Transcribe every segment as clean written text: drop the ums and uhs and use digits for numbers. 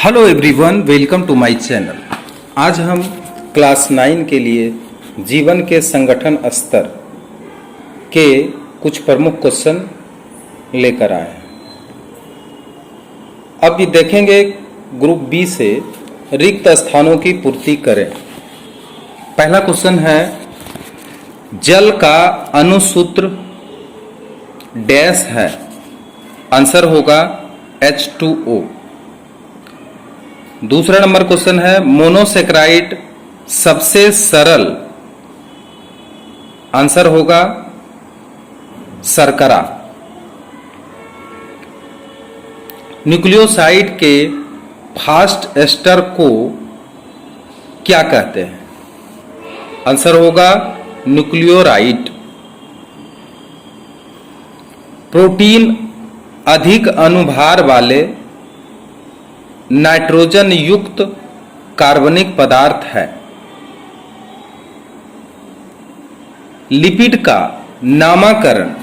Hello everyone, welcome to my channel. आज हम class 9 के लिए जीवन के संगठन स्तर के कुछ प्रमुख क्वेश्चन लेकर आए हैं। अब ये देखेंगे ग्रुप बी से रिक्त स्थानों की पूर्ति करें। पहला क्वेश्चन है, जल का अणुसूत्र डैश है। आंसर होगा H2O। दूसरा नंबर क्वेश्चन है, मोनोसेक्राइड सबसे सरल। आंसर होगा शर्करा। न्यूक्लियोसाइड के फास्ट एस्टर को क्या कहते हैं? आंसर होगा न्यूक्लियोराइड। प्रोटीन अधिक अनुभार वाले नाइट्रोजन युक्त कार्बनिक पदार्थ है। लिपिड का नामकरण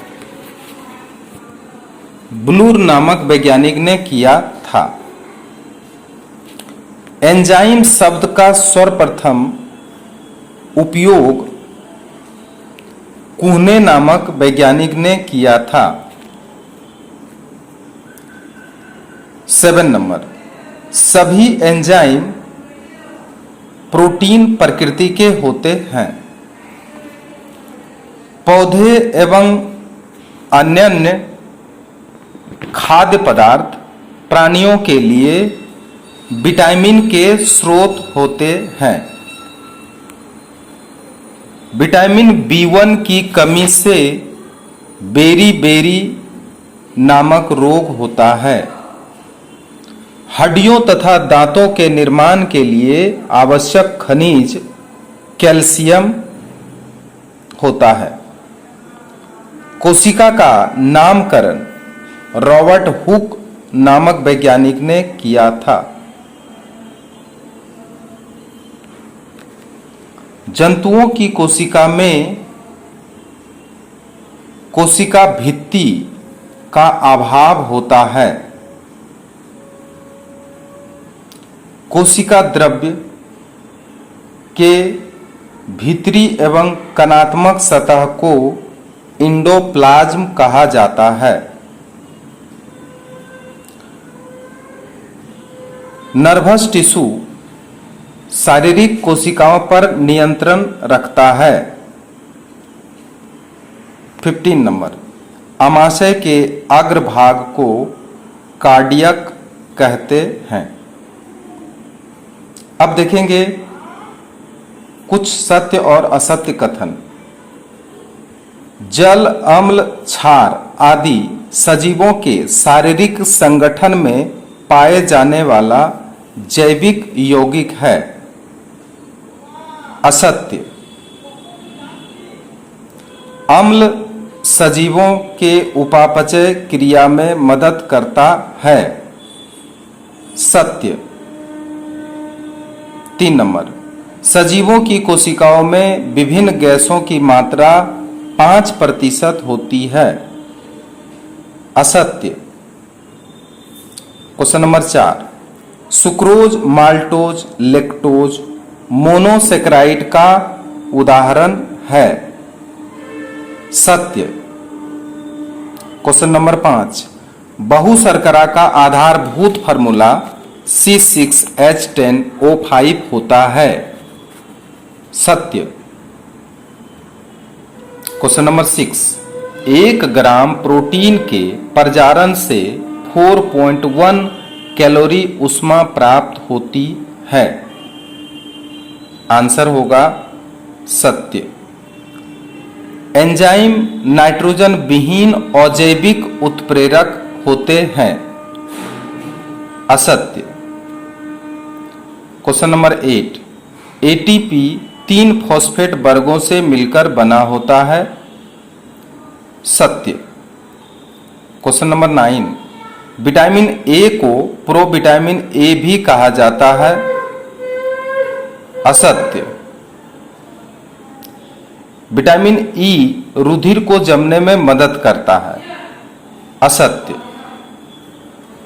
ब्लूर नामक वैज्ञानिक ने किया था। एंजाइम शब्द का सर्वप्रथम उपयोग कुहने नामक वैज्ञानिक ने किया था। 7 नंबर, सभी एंजाइम प्रोटीन प्रकृति के होते हैं। पौधे एवं अन्य खाद्य पदार्थ प्राणियों के लिए विटामिन के स्रोत होते हैं। विटामिन B1 की कमी से बेरी-बेरी नामक रोग होता है। हड्डियों तथा दांतों के निर्माण के लिए आवश्यक खनिज कैल्शियम होता है। कोशिका का नामकरण रॉबर्ट हुक नामक वैज्ञानिक ने किया था। जंतुओं की कोशिका में कोशिका भित्ति का अभाव होता है। कोशिका द्रव्य के भीतरी एवं कणात्मक सतह को इंडोप्लाज्म कहा जाता है। नर्वस टिश्यू शारीरिक कोशिकाओं पर नियंत्रण रखता है। 15 नंबर, आमाशय के अग्रभाग को कार्डियक कहते हैं। अब देखेंगे कुछ सत्य और असत्य कथन। जल, अम्ल, क्षार आदि सजीवों के शारीरिक संगठन में पाए जाने वाला जैविक यौगिक है। असत्य। अम्ल सजीवों के उपापचय क्रिया में मदद करता है। सत्य। 3 नंबर, सजीवों की कोशिकाओं में विभिन्न गैसों की मात्रा 5% होती है। असत्य। Question number 4, sucrose, maltose, lactose monosaccharide का उदाहरण है। सत्य। क्वेश्चन नंबर 5, बहुशर्करा का आधारभूत फार्मूला C6H10O5 होता है। सत्य। क्वेश्चन नंबर 6, 1 ग्राम प्रोटीन के प्रजारण से 4.1 कैलोरी ऊष्मा प्राप्त होती है। आंसर होगा सत्य। एंजाइम नाइट्रोजन विहीन अजैविक उत्प्रेरक होते हैं। असत्य। क्वेश्चन नंबर 8, एटीपी 3 फॉस्फेट वर्गों से मिलकर बना होता है। सत्य। क्वेश्चन नंबर 9, विटामिन ए को प्रोविटामिन ए भी कहा जाता है। असत्य। विटामिन ई रुधिर को जमने में मदद करता है। असत्य।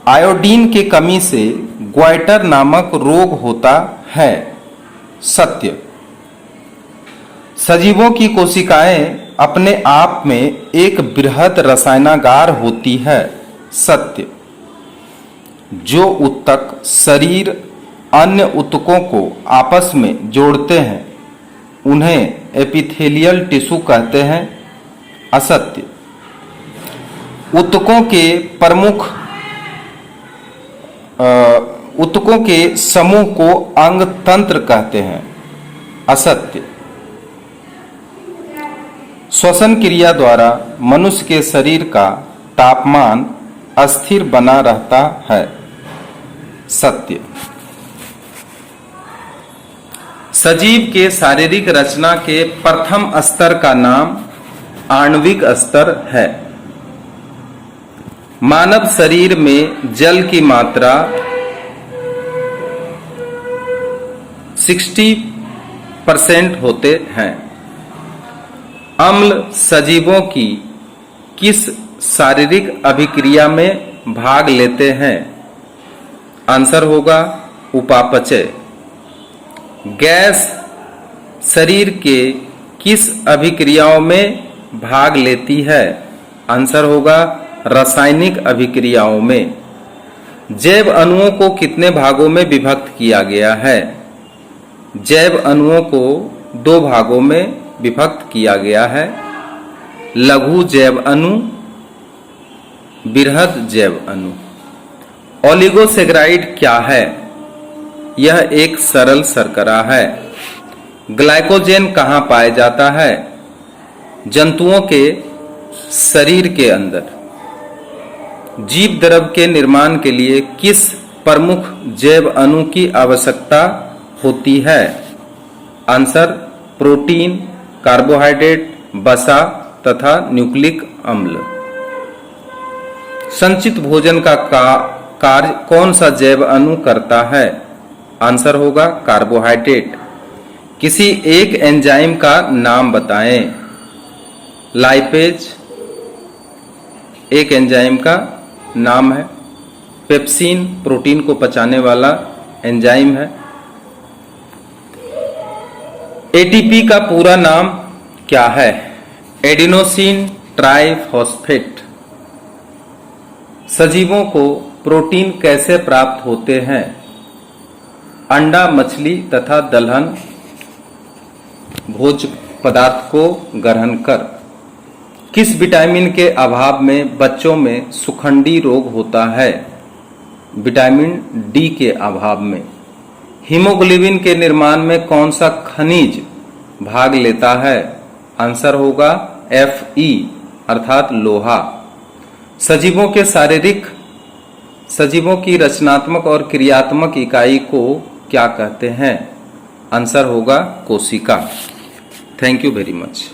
आयोडीन की कमी से ग्वाइटर नामक रोग होता है। सत्य। सजीवों की कोशिकाएं अपने आप में एक बृहद रसायनागार होती है। सत्य। जो ऊतक शरीर अन्य ऊतकों को आपस में जोड़ते हैं उन्हें एपिथेलियल टिश्यू कहते हैं। असत्य। ऊतकों के समूह को अंग तंत्र कहते हैं। असत्य। श्वसन क्रिया द्वारा मनुष्य के शरीर का तापमान अस्थिर बना रहता है। सत्य। सजीव के शारीरिक रचना के प्रथम स्तर का नाम आणविक स्तर है। मानव शरीर में जल की मात्रा 60% होते हैं। अम्ल सजीवों की किस शारीरिक अभिक्रिया में भाग लेते हैं? आंसर होगा उपापचय। गैस शरीर के किस अभिक्रियाओं में भाग लेती है? आंसर होगा रासायनिक अभिक्रियाओं में। जैव अणुओं को कितने भागों में विभक्त किया गया है? जैव अणुओं को 2 भागों में विभक्त किया गया है। लघु जैव अणु, बृहद जैव अणु। ओलिगोसेकेराइड क्या है? यह एक सरल शर्करा है। ग्लाइकोजेन कहाँ पाया जाता है? जंतुओं के शरीर के अंदर। जीव द्रव के निर्माण के लिए किस प्रमुख जैव अणु की आवश्यकता होती है? आंसर प्रोटीन, कार्बोहाइड्रेट, वसा तथा न्यूक्लिक अम्ल। संचित भोजन का कार्य कौन सा जैव अणु करता है? आंसर होगा कार्बोहाइड्रेट। किसी एक एंजाइम का नाम बताएं। लाइपेज एक एंजाइम का नाम है। पेप्सिन प्रोटीन को पचाने वाला एंजाइम है। एटीपी का पूरा नाम क्या है? Adenosine triphosphate. सजीवों को प्रोटीन कैसे प्राप्त होते हैं? अंडा, मछली तथा दलहन भोज्य पदार्थ को ग्रहण कर। किस विटामिन के अभाव में बच्चों में सुखंडी रोग होता है? विटामिन डी के अभाव में। हीमोग्लोबिन के निर्माण में कौन सा खनिज भाग लेता है? आंसर होगा Fe अर्थात लोहा। सजीवों की रचनात्मक और क्रियात्मक इकाई को क्या कहते हैं? आंसर होगा कोशिका। Thank you very much.